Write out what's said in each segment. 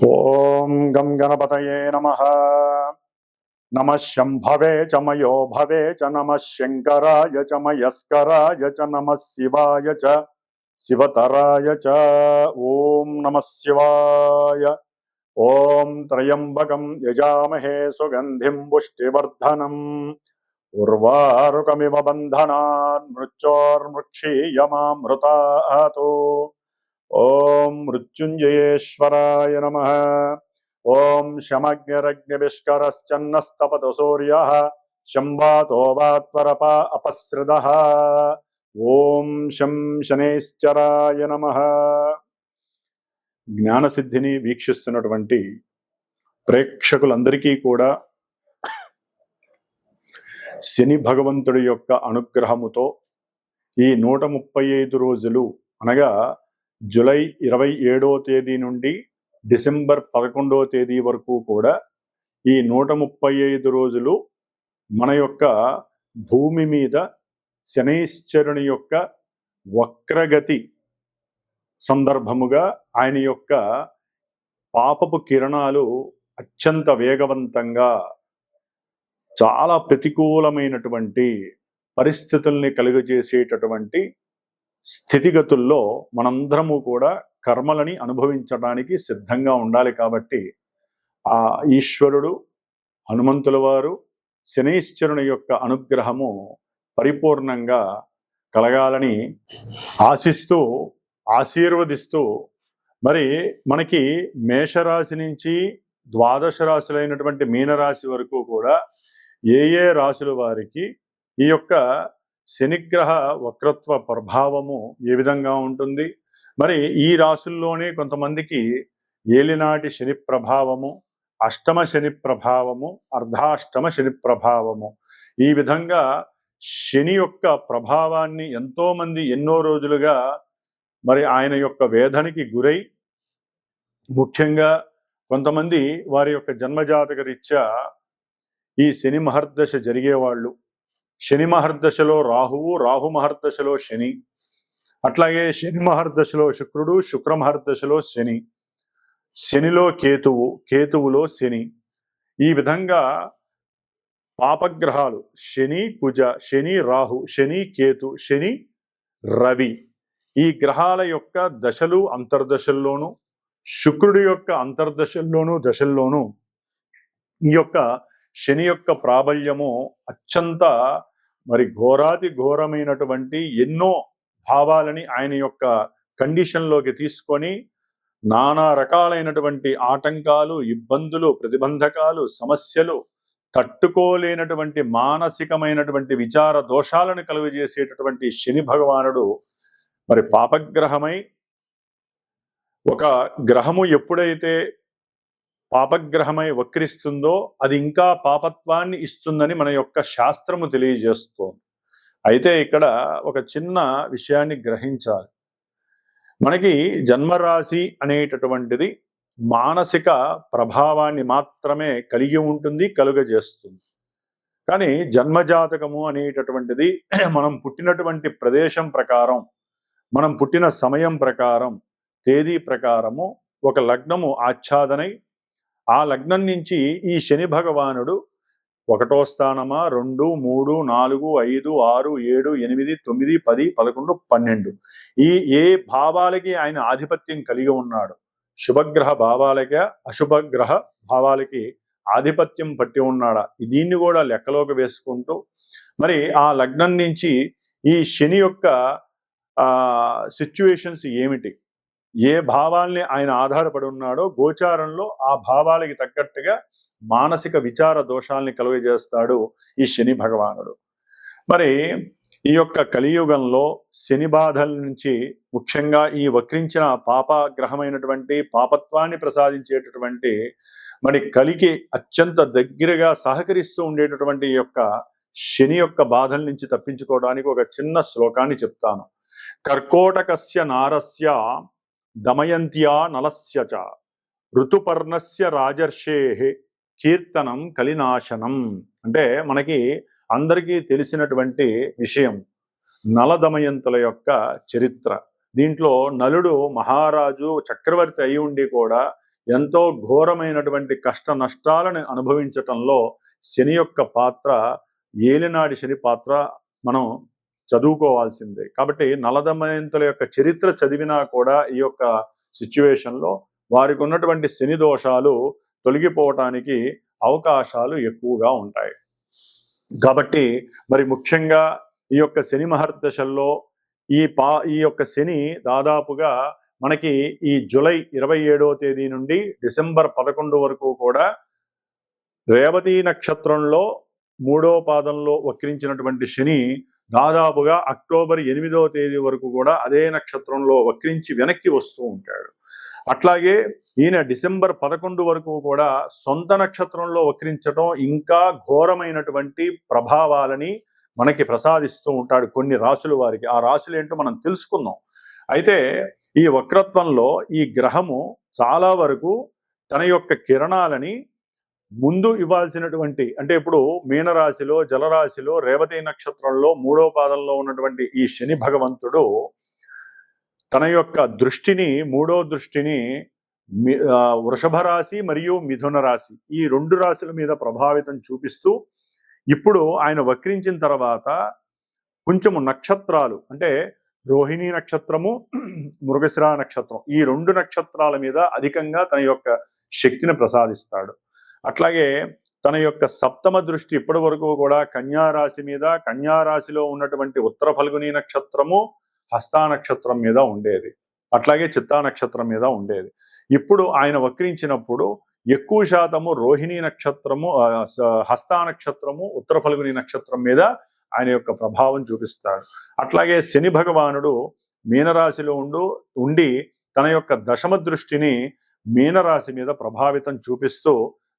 ఓం గం గణపతయే నమః. నమః శంభవే చ మయో భవే చ నమః శంకరాయ చ మయస్కరాయ చ నమః శివాయ చ శివతరాయ చ. ఓం నమః శివాయ. ఓం త్రయంబకం యజామహే సుగంధిం పుష్టివర్ధనం ఉర్వారుకమివ బంధనాన్ మృత్యోర్ముక్షీయమామృతాతో. ఓం మృత్యుంజయేశ్వరాయ నమః. ఓం శమగ్నిరగ్నివిష్కరశ్చన్నస్తపతు సూర్యః శంవాతో వాత్వరప అపసృదః. ఓం శం శనైశ్చరాయ నమః. జ్ఞానసిద్ధిని వీక్షిస్తున్నటువంటి ప్రేక్షకులందరికీ కూడా శని భగవంతుడి యొక్క అనుగ్రహముతో ఈ 135 రోజులు అనగా జూలై 27వ తేదీ నుండి డిసెంబర్ 11వ తేదీ వరకు కూడా ఈ 135 రోజులు మన యొక్క భూమి మీద శనైశ్చరుని యొక్క వక్రగతి సందర్భముగా ఆయన యొక్క పాపపు కిరణాలు అత్యంత వేగవంతంగా చాలా ప్రతికూలమైనటువంటి పరిస్థితుల్ని కలుగజేసేటటువంటి స్థితిగతుల్లో మనందరము కూడా కర్మలని అనుభవించడానికి సిద్ధంగా ఉండాలి. కాబట్టి ఆ ఈశ్వరుడు హనుమంతుల వారు శనైశ్చరుని యొక్క అనుగ్రహము పరిపూర్ణంగా కలగాలని ఆశిస్తూ ఆశీర్వదిస్తూ, మరి మనకి మేషరాశి నుంచి ద్వాదశ రాశులైనటువంటి మీనరాశి వరకు కూడా ఏ ఏ రాశుల వారికి ఈ యొక్క శనిగ్రహ వక్రత్వ ప్రభావము ఏ విధంగా ఉంటుంది, మరి ఈ రాశుల్లోనే కొంతమందికి ఏలినాటి శని ప్రభావము, అష్టమ శని ప్రభావము, అర్ధాష్టమ శని ప్రభావము, ఈ విధంగా శని యొక్క ప్రభావాన్ని ఎంతోమంది ఎన్నో రోజులుగా మరి ఆయన యొక్క వేదనకి గురై, ముఖ్యంగా కొంతమంది వారి యొక్క జన్మజాతక రీత్యా ఈ శని మహర్దశ జరిగేవాళ్ళు, శని మహర్దశలో రాహువు, రాహు మహర్దశలో శని, అట్లాగే శని మహర్దశలో శుక్రుడు, శుక్ర మహర్దశలో శని, శనిలో కేతువు, కేతువులో శని, ఈ విధంగా పాపగ్రహాలు శని కుజ, శని రాహు, శని కేతు, శని రవి, ఈ గ్రహాల యొక్క దశలు అంతర్దశల్లోనూ, శుక్రుడి యొక్క అంతర్దశల్లోనూ దశల్లోనూ ఈ యొక్క శని యొక్క ప్రాబల్యము అత్యంత మరి ఘోరాతి ఘోరమైనటువంటి ఎన్నో భావాలని ఆయన యొక్క కండిషన్లోకి తీసుకొని నానా రకాలైనటువంటి ఆటంకాలు, ఇబ్బందులు, ప్రతిబంధకాలు, సమస్యలు, తట్టుకోలేనటువంటి మానసికమైనటువంటి విచార దోషాలను కలుగజేసేటటువంటి శని భగవానుడు మరి పాపగ్రహమై, ఒక గ్రహము ఎప్పుడైతే పాపగ్రహమై వక్రిస్తుందో అది ఇంకా పాపత్వాన్ని ఇస్తుందని మన యొక్క శాస్త్రము తెలియజేస్తోంది. అయితే ఇక్కడ ఒక చిన్న విషయాన్ని గ్రహించాలి. మనకి జన్మరాశి అనేటటువంటిది మానసిక ప్రభావాన్ని మాత్రమే కలిగి ఉంటుంది, కలుగజేస్తుంది. కానీ జన్మజాతకము అనేటటువంటిది మనం పుట్టినటువంటి ప్రదేశం ప్రకారం, మనం పుట్టిన సమయం ప్రకారం, తేదీ ప్రకారము ఒక లగ్నము ఆచ్ఛాదనై, ఆ లగ్నం నుంచి ఈ శని భగవానుడు 1వ స్థానమా, 2, 3, 4, 5, 6, 7, 8, 9, 10, 11, 12 ఈ ఏ భావాలకి ఆయన ఆధిపత్యం కలిగి ఉన్నాడు, శుభగ్రహ భావాలకి అశుభగ్రహ భావాలకి ఆధిపత్యం పట్టి ఉన్నాడా, దీన్ని కూడా లెక్కలోకి వేసుకుంటూ మరి ఆ లగ్నం నుంచి ఈ శని యొక్క సిచ్యువేషన్స్ ఏమిటి, ఏ భావాల్ని ఆయన ఆధారపడి ఉన్నాడో గోచారంలో ఆ భావాలకి తగ్గట్టుగా మానసిక విచార దోషాల్ని కలుగజేస్తాడు ఈ శని భగవానుడు. మరి ఈ యొక్క కలియుగంలో శని బాధల నుంచి, ముఖ్యంగా ఈ వక్రించిన పాపగ్రహమైనటువంటి పాపత్వాన్ని ప్రసాదించేటటువంటి మరి కలికి అత్యంత దగ్గరగా సహకరిస్తూ ఉండేటటువంటి ఈ యొక్క శని యొక్క బాధల నుంచి తప్పించుకోవడానికి ఒక చిన్న శ్లోకాన్ని చెప్తాను. కర్కోటకస్య నారస్య దమయంత్యా నలస్య చ ఋతుపర్ణస్య రాజర్షేః కీర్తనం కలినాశనం. అంటే మనకి అందరికీ తెలిసినటువంటి విషయం నల దమయంతుల యొక్క చరిత్ర. దీంట్లో నలుడు మహారాజు చక్రవర్తి అయి ఉండి కూడా ఎంతో ఘోరమైనటువంటి కష్ట నష్టాలను అనుభవించటంలో శని యొక్క పాత్ర, ఏలినాడి శని పాత్ర మనం చదువుకోవాల్సిందే. కాబట్టి నలదమయంతుల యొక్క చరిత్ర చదివినా కూడా ఈ యొక్క సిచ్యువేషన్లో వారికి ఉన్నటువంటి శని దోషాలు తొలగిపోవటానికి అవకాశాలు ఎక్కువగా ఉంటాయి. కాబట్టి మరి ముఖ్యంగా ఈ యొక్క శని మహర్దశల్లో ఈ యొక్క శని దాదాపుగా మనకి ఈ జూలై 27వ తేదీ నుండి డిసెంబర్ 11 వరకు కూడా రేవతి నక్షత్రంలో 3వ పాదంలో వక్రించినటువంటి శని దాదాపుగా అక్టోబర్ 8వ తేదీ వరకు కూడా అదే నక్షత్రంలో వక్రించి వెనక్కి వస్తూ ఉంటాడు. అట్లాగే ఈయన డిసెంబర్ 11 వరకు కూడా సొంత నక్షత్రంలో వక్రించడం ఇంకా ఘోరమైనటువంటి ప్రభావాలని మనకి ప్రసాదిస్తూ ఉంటాడు కొన్ని రాసుల వారికి. ఆ రాసులు ఏంటో మనం తెలుసుకుందాం. అయితే ఈ వక్రత్వంలో ఈ గ్రహము చాలా వరకు తన యొక్క కిరణాలని ముందు ఇవ్వాల్సినటువంటి, అంటే ఇప్పుడు మీనరాశిలో జలరాశిలో రేవతి నక్షత్రంలో 3వ పాదంలో ఉన్నటువంటి ఈ శని భగవంతుడు తన యొక్క దృష్టిని, 3వ దృష్టిని వృషభ రాశి మరియు మిథున రాశి ఈ 2 రాశుల మీద ప్రభావితం చూపిస్తూ, ఇప్పుడు ఆయన వక్రించిన తర్వాత కొంచెము నక్షత్రాలు అంటే రోహిణీ నక్షత్రము, మృగశిర నక్షత్రం ఈ 2 నక్షత్రాల మీద అధికంగా తన యొక్క శక్తిని ప్రసాదిస్తాడు. అట్లాగే తన యొక్క సప్తమ దృష్టి ఇప్పటి వరకు కూడా కన్యారాశి మీద, కన్యారాశిలో ఉన్నటువంటి ఉత్తర ఫల్గుని నక్షత్రము, హస్తా నక్షత్రం మీద ఉండేది. అట్లాగే చిత్తా నక్షత్రం మీద ఉండేది. ఇప్పుడు ఆయన వక్రించినప్పుడు ఎక్కువ శాతము రోహిణీ నక్షత్రము, హస్తా నక్షత్రము, ఉత్తర ఫల్గుని నక్షత్రం మీద ఆయన యొక్క ప్రభావం చూపిస్తాడు. అట్లాగే శని భగవానుడు మీనరాశిలో ఉండి తన యొక్క దశమ దృష్టిని మీనరాశి మీద ప్రభావితం చూపిస్తూ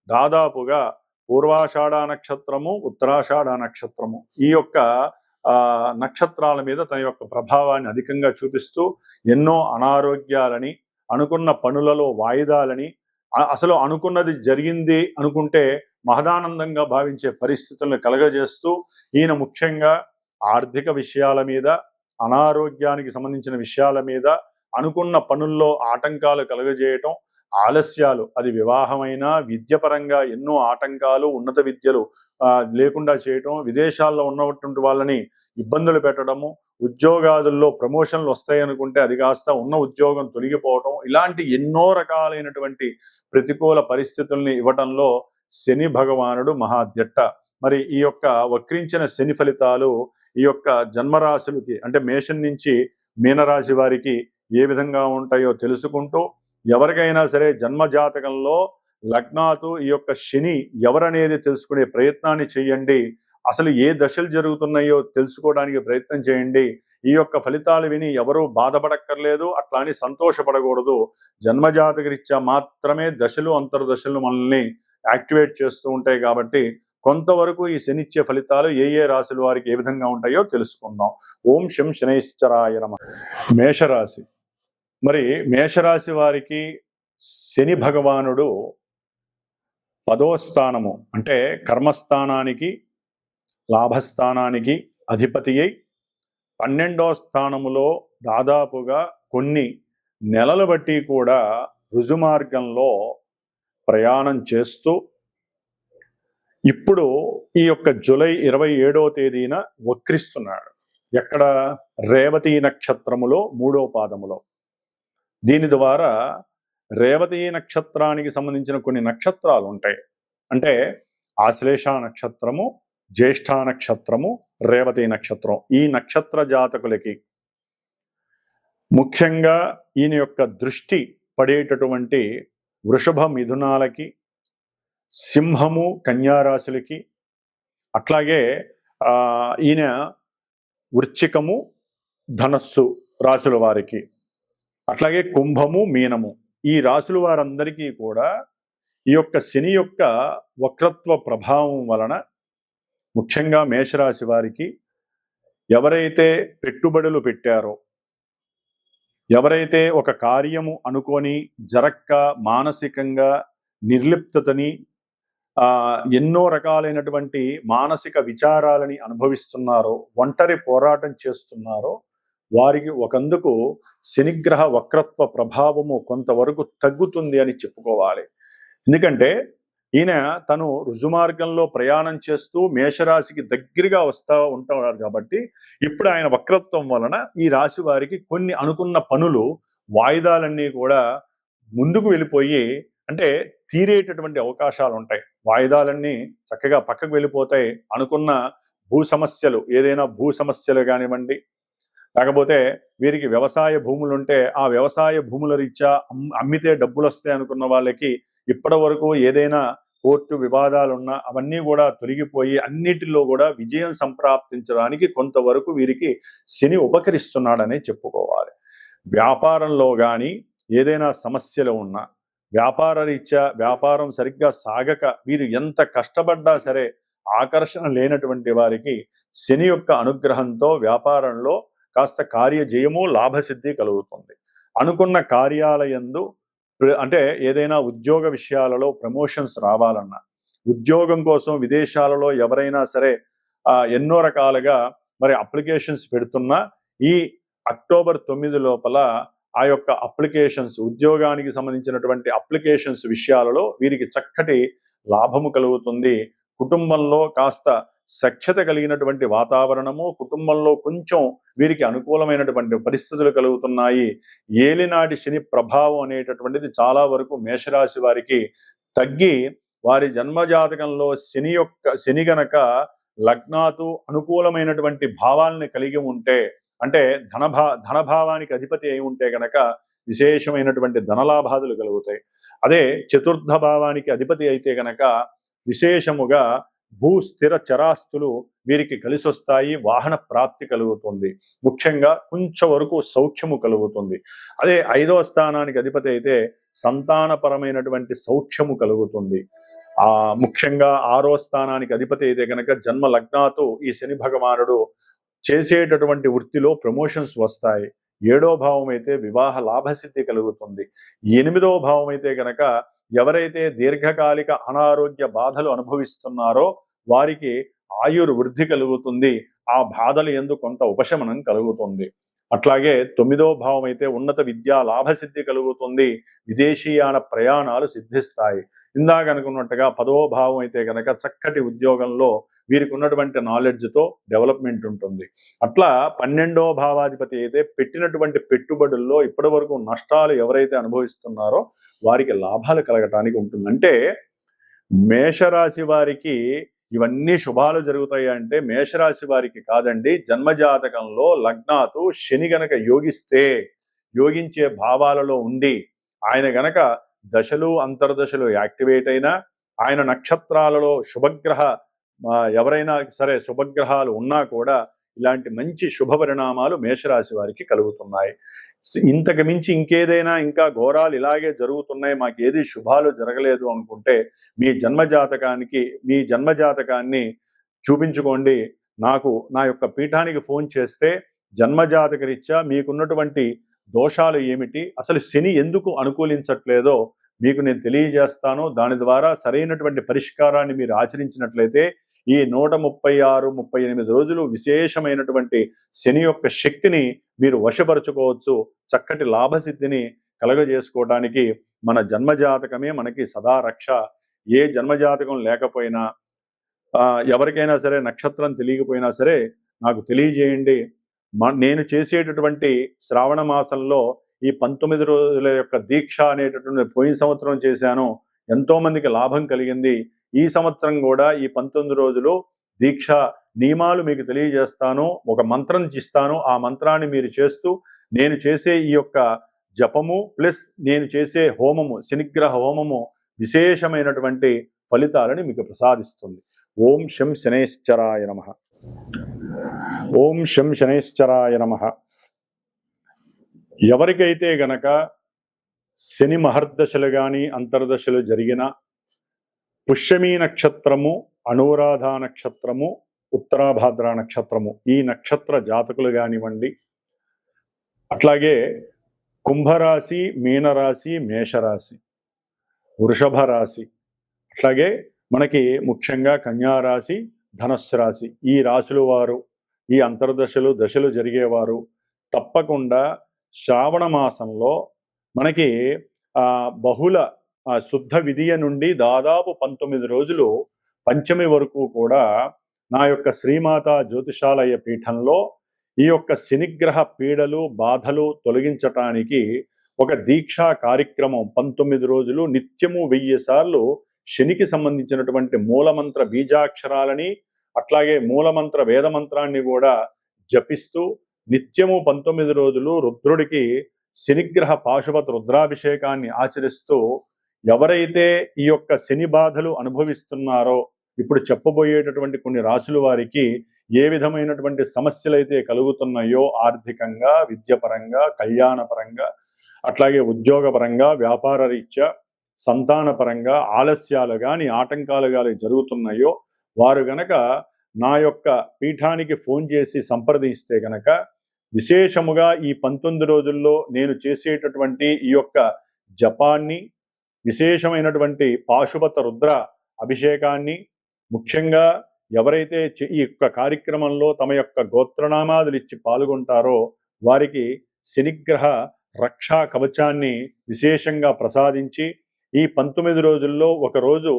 దాదాపుగా పూర్వాషాఢ నక్షత్రము, ఉత్తరాషాఢ నక్షత్రము ఈ యొక్క నక్షత్రాల మీద తన యొక్క ప్రభావాన్ని అధికంగా చూపిస్తూ ఎన్నో అనారోగ్యాలని, అనుకున్న పనులలో వాయిదాలని, అసలు అనుకున్నది జరిగింది అనుకుంటే మహదానందంగా భావించే పరిస్థితులను కలగజేస్తూ ఈయన ముఖ్యంగా ఆర్థిక విషయాల మీద, అనారోగ్యానికి సంబంధించిన విషయాల మీద, అనుకున్న పనుల్లో ఆటంకాలు కలగజేయటం, ఆలస్యాలు, అది వివాహమైనా విద్యపరంగా ఎన్నో ఆటంకాలు, ఉన్నత విద్యలు లేకుండా చేయటం, విదేశాల్లో ఉన్నటువంటి వాళ్ళని ఇబ్బందులు పెట్టడము, ఉద్యోగాదుల్లో ప్రమోషన్లు వస్తాయి అనుకుంటే అది కాస్త ఉన్న ఉద్యోగం తొలగిపోవటం, ఇలాంటి ఎన్నో రకాలైనటువంటి ప్రతికూల పరిస్థితుల్ని ఇవ్వటంలో శని భగవానుడు మహాద్యట్ట. మరి ఈ యొక్క వక్రించిన శని ఫలితాలు ఈ యొక్క జన్మరాశులకి అంటే మేషం నుంచి మీనరాశి వారికి ఏ విధంగా ఉంటాయో తెలుసుకుంటూ, ఎవరికైనా సరే జన్మజాతకంలో లగ్నాతు ఈ యొక్క శని ఎవరనేది తెలుసుకునే ప్రయత్నాన్ని చేయండి. అసలు ఏ దశలు జరుగుతున్నాయో తెలుసుకోవడానికి ప్రయత్నం చేయండి. ఈ యొక్క ఫలితాలు విని ఎవరూ బాధపడక్కర్లేదు, అట్లా అని సంతోషపడకూడదు. జన్మజాతకరీత్యా మాత్రమే దశలు, అంతర్దశలు మనల్ని యాక్టివేట్ చేస్తూ ఉంటాయి. కాబట్టి కొంతవరకు ఈ శనిచ్చే ఫలితాలు ఏ రాశుల వారికి ఏ విధంగా ఉంటాయో తెలుసుకుందాం. ఓం శం శనైశ్చరాయ నమః. మేషరాశి. మరి మేషరాశి వారికి శని భగవానుడు 10వ స్థానము అంటే కర్మస్థానానికి, లాభస్థానానికి అధిపతి అయి 12వ స్థానములో దాదాపుగా కొన్ని నెలల బట్టి కూడా రుజుమార్గంలో ప్రయాణం చేస్తూ ఇప్పుడు ఈ యొక్క జూలై 27వ తేదీన వక్రిస్తున్నాడు. ఎక్కడ? రేవతి నక్షత్రములో 3వ పాదములో. దీని ద్వారా రేవతి నక్షత్రానికి సంబంధించిన కొన్ని నక్షత్రాలు ఉంటాయి. అంటే ఆశ్లేష నక్షత్రము, జ్యేష్ఠ నక్షత్రము, రేవతి నక్షత్రం. ఈ నక్షత్ర జాతకులకి ముఖ్యంగా ఈయన యొక్క దృష్టి పడేటటువంటి వృషభ మిథునాలకి, సింహము కన్యారాశులకి, అట్లాగే ఈయన వృశ్చికము ధనస్సు రాశుల వారికి, అట్లాగే కుంభము మీనము ఈ రాశుల వారందరికీ కూడా ఈ యొక్క శని యొక్క వక్రత్వ ప్రభావం వలన ముఖ్యంగా మేషరాశి వారికి ఎవరైతే పెట్టుబడులు పెట్టారో, ఎవరైతే ఒక కార్యము అనుకొని జరక్క మానసికంగా నిర్లిప్తతని, ఎన్నో రకాలైనటువంటి మానసిక విచారాలని అనుభవిస్తున్నారో, ఒంటరి పోరాటం చేస్తున్నారో వారికి ఒకందుకు శనిగ్రహ వక్రత్వ ప్రభావము కొంతవరకు తగ్గుతుంది అని చెప్పుకోవాలి. ఎందుకంటే ఈయన తను రుజుమార్గంలో ప్రయాణం చేస్తూ మేషరాశికి దగ్గరగా వస్తూ ఉంటాడు కాబట్టి ఇప్పుడు ఆయన వక్రత్వం వలన ఈ రాశి వారికి కొన్ని అనుకున్న పనులు వాయిదాలన్నీ కూడా ముందుకు వెళ్ళిపోయి అంటే తీరేటటువంటి అవకాశాలు ఉంటాయి. వాయిదాలన్నీ చక్కగా పక్కకు వెళ్ళిపోతాయి. అనుకున్న భూ సమస్యలు, ఏదైనా భూ సమస్యలు కానివ్వండి, లేకపోతే వీరికి వ్యవసాయ భూములు ఉంటే ఆ వ్యవసాయ భూముల రీత్యా అమ్మితే డబ్బులు వస్తాయి అనుకున్న వాళ్ళకి ఇప్పటి వరకు ఏదైనా కోర్టు వివాదాలున్నా అవన్నీ కూడా తొలగిపోయి అన్నిటిలో కూడా విజయం సంప్రాప్తించడానికి కొంతవరకు వీరికి శని ఉపకరిస్తున్నాడనే చెప్పుకోవాలి. వ్యాపారంలో కానీ ఏదైనా సమస్యలు ఉన్నా, వ్యాపార రీత్యా వ్యాపారం సరిగ్గా సాగక వీరు ఎంత కష్టపడ్డా సరే ఆకర్షణ లేనటువంటి వారికి శని యొక్క అనుగ్రహంతో వ్యాపారంలో కాస్త కార్యజయము లాభసిద్ధి కలుగుతుంది. అనుకున్న కార్యాలయందు అంటే ఏదైనా ఉద్యోగ విషయాలలో ప్రమోషన్స్ రావాలన్నా, ఉద్యోగం కోసం విదేశాలలో ఎవరైనా సరే ఎన్నో రకాలుగా మరి అప్లికేషన్స్ పెడుతున్నా ఈ అక్టోబర్ 9 లోపల ఆ యొక్క అప్లికేషన్స్, ఉద్యోగానికి సంబంధించినటువంటి అప్లికేషన్స్ విషయాలలో వీరికి చక్కటి లాభము కలుగుతుంది. కుటుంబంలో కాస్త సఖ్యత కలిగినటువంటి వాతావరణము, కుటుంబంలో కొంచెం వీరికి అనుకూలమైనటువంటి పరిస్థితులు కలుగుతున్నాయి. ఏలినాటి శని ప్రభావం అనేటటువంటిది చాలా వరకు మేషరాశి వారికి తగ్గి వారి జన్మజాతకంలో శని గనక లగ్నాతు అనుకూలమైనటువంటి భావాల్ని కలిగి ఉంటే, అంటే ధనభావానికి అధిపతి అయి ఉంటే గనక విశేషమైనటువంటి ధనలాభాదులు కలుగుతాయి. అదే చతుర్థ భావానికి అధిపతి అయితే గనక విశేషముగా భూ స్థిర చరాస్తులు వీరికి కలిసి వస్తాయి. వాహన ప్రాప్తి కలుగుతుంది. ముఖ్యంగా కొంచెం వరకు సౌఖ్యము కలుగుతుంది. అదే 5వ స్థానానికి అధిపతి అయితే సంతానపరమైనటువంటి సౌఖ్యము కలుగుతుంది. ముఖ్యంగా 6వ స్థానానికి అధిపతి అయితే కనుక జన్మ లగ్నాతో ఈ శని భగవానుడు చేసేటటువంటి వృత్తిలో ప్రమోషన్స్ వస్తాయి. 7వ భావం అయితే వివాహ లాభసిద్ధి కలుగుతుంది. 8వ భావం అయితే కనుక ఎవరైతే దీర్ఘకాలిక అనారోగ్య బాధలు అనుభవిస్తున్నారో వారికి ఆయుర్వృద్ధి కలుగుతుంది. ఆ బాధలు యందు కొంత ఉపశమనం కలుగుతుంది. అట్లాగే 9వ భావం అయితే ఉన్నత విద్యా లాభసిద్ధి కలుగుతుంది. విదేశీయాన ప్రయాణాలు సిద్ధిస్తాయి. ఇందాక అనుకున్నట్టుగా 10వ భావం అయితే కనుక చక్కటి ఉద్యోగంలో వీరికి ఉన్నటువంటి నాలెడ్జ్తో డెవలప్మెంట్ ఉంటుంది. అట్లా 12వ భావాధిపతి అయితే పెట్టినటువంటి పెట్టుబడుల్లో ఇప్పటి వరకు నష్టాలు ఎవరైతే అనుభవిస్తున్నారో వారికి లాభాలు కలగటానికి ఉంటుంది. అంటే మేషరాశి వారికి ఇవన్నీ శుభాలు జరుగుతాయి అంటే మేషరాశి వారికి కాదండి. జన్మజాతకంలో లగ్నాతు శని గనక యోగించే భావాలలో ఉండి ఆయన గనక దశలు అంతర్దశలు యాక్టివేట్ అయినా, ఆయన నక్షత్రాలలో శుభగ్రహ ఎవరైనా సరే శుభగ్రహాలు ఉన్నా కూడా ఇలాంటి మంచి శుభ పరిణామాలు మేషరాశి వారికి కలుగుతున్నాయి. ఇంతకు మించి ఇంకేదైనా ఇంకా ఘోరాలు ఇలాగే జరుగుతున్నాయి, మాకు ఏది శుభాలు జరగలేదు అనుకుంటే మీ జన్మజాతకాన్ని చూపించుకోండి. నాకు నా యొక్క పీఠానికి ఫోన్ చేస్తే జన్మజాతక రీత్యా మీకున్నటువంటి దోషాలు ఏమిటి, అసలు శని ఎందుకు అనుకూలించట్లేదో మీకు నేను తెలియజేస్తాను. దాని ద్వారా సరైనటువంటి పరిష్కారాన్ని మీరు ఆచరించినట్లయితే ఈ 136-138 రోజులు విశేషమైనటువంటి శని యొక్క శక్తిని మీరు వశపరచుకోవచ్చు. చక్కటి లాభసిద్ధిని కలగజేసుకోవడానికి మన జన్మజాతకమే మనకి సదా రక్ష. ఏ జన్మజాతకం లేకపోయినా ఎవరికైనా సరే నక్షత్రం తెలియకపోయినా సరే నాకు తెలియజేయండి. నేను చేసేటటువంటి శ్రావణ మాసంలో ఈ 19 రోజుల యొక్క దీక్ష అనేటటువంటి పోయిన సంవత్సరం చేశాను, ఎంతో మందికి లాభం కలిగింది. ఈ సంవత్సరం కూడా ఈ 19 రోజులు దీక్ష నియమాలు మీకు తెలియజేస్తాను. ఒక మంత్రం ఇస్తాను. ఆ మంత్రాన్ని మీరు చేస్తూ నేను చేసే ఈ యొక్క జపము ప్లస్ నేను చేసే హోమము, శనిగ్రహ హోమము విశేషమైనటువంటి ఫలితాలను మీకు ప్రసాదిస్తుంది. ఓం శం శనైశ్చరాయ నమః. ఓం శం శనైశ్చరాయ నమః. ఎవరికైతే గనక శని మహర్దశలు కానీ అంతర్దశలు జరిగిన పుష్యమీ నక్షత్రము, అనురాధ నక్షత్రము, ఉత్తరాభాద్ర నక్షత్రము ఈ నక్షత్ర జాతకులు కానివ్వండి, అట్లాగే కుంభరాశి, మీనరాశి, మేషరాశి, వృషభ రాశి, అట్లాగే మనకి ముఖ్యంగా కన్యారాశి, ధనుస్సు రాశి ఈ రాశుల వారు ఈ అంతర్దశలు దశలు జరిగేవారు తప్పకుండా శ్రావణ మాసంలో మనకి బహుళ శుద్ధ విధియ నుండి దాదాపు 19 రోజులు పంచమి వరకు కూడా నా యొక్క శ్రీమాత జ్యోతిషాలయ పీఠంలో ఈ యొక్క శనిగ్రహ పీడలు బాధలు తొలగించటానికి ఒక దీక్షా కార్యక్రమం 19 రోజులు నిత్యము 1000 సార్లు శనికి సంబంధించినటువంటి మూలమంత్ర బీజాక్షరాలని అట్లాగే మూలమంత్ర వేదమంత్రాన్ని కూడా జపిస్తూ నిత్యము 19 రోజులు రుద్రుడికి శనిగ్రహ పాశుపత రుద్రాభిషేకాన్ని ఆచరిస్తూ ఎవరైతే ఈ యొక్క శని బాధలు అనుభవిస్తున్నారో ఇప్పుడు చెప్పబోయేటటువంటి కొన్ని రాశుల వారికి ఏ విధమైనటువంటి సమస్యలు అయితే కలుగుతున్నాయో ఆర్థికంగా విద్యపరంగా కళ్యాణపరంగా అట్లాగే ఉద్యోగపరంగా వ్యాపార రీత్యా సంతానపరంగా ఆలస్యాలు కానీ ఆటంకాలు కానీ జరుగుతున్నాయో వారు గనక నా యొక్క పీఠానికి ఫోన్ చేసి సంప్రదిస్తే గనక విశేషముగా ఈ 19 రోజుల్లో నేను చేసేటటువంటి ఈ యొక్క జపాన్ని విశేషమైనటువంటి పాశుపత రుద్ర అభిషేకాన్ని ముఖ్యంగా ఎవరైతే ఈ యొక్క కార్యక్రమంలో తమ యొక్క గోత్రనామాదులు ఇచ్చి పాల్గొంటారో వారికి శనిగ్రహ రక్షా కవచాన్ని విశేషంగా ప్రసాదించి ఈ 19 రోజుల్లో ఒకరోజు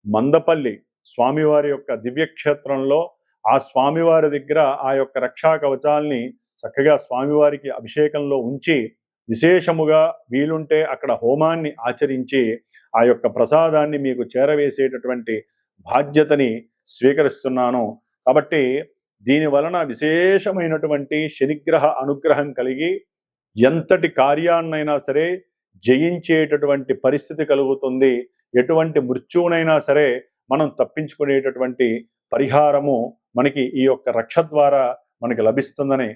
మందపల్లి స్వామివారి యొక్క దివ్యక్షేత్రంలో ఆ స్వామివారి దగ్గర ఆ యొక్క రక్షా కవచాల్ని చక్కగా స్వామివారికి అభిషేకంలో ఉంచి విశేషముగా వీలుంటే అక్కడ హోమాన్ని ఆచరించి ఆ యొక్క ప్రసాదాన్ని మీకు చేరవేసేటటువంటి బాధ్యతని స్వీకరిస్తున్నాను. కాబట్టి దీని వలన విశేషమైనటువంటి శనిగ్రహ అనుగ్రహం కలిగి ఎంతటి కార్యాన్నైనా సరే జయించేటటువంటి పరిస్థితి కలుగుతుంది. ఎటువంటి మృత్యువునైనా సరే మనం తప్పించుకునేటటువంటి పరిహారము మనకి ఈ యొక్క రక్ష ద్వారా మనకి లభిస్తుందని